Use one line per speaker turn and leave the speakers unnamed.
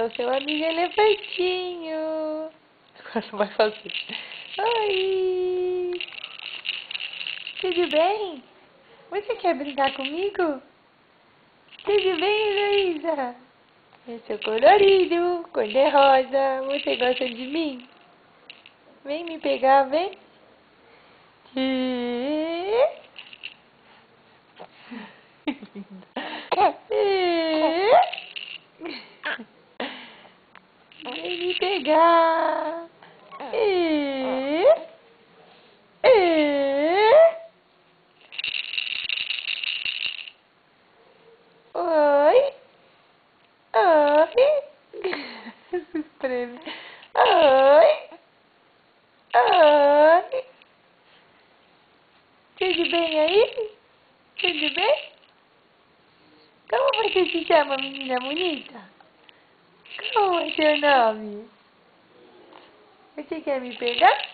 sou seu amigo elefantinho. Agora vai fazer. Oi! Tudo bem? Você quer brincar comigo? Tudo bem, Heloísa? Eu sou colorido, cor de rosa. Você gosta de mim? Vem me pegar, vem. Vem me pegar. Oi. Oi. Se espreme. Oi. Oi. Tudo bem aí? Tudo bem? Como você se chama, menina bonita? Como é seu nome? Você quer me pegar?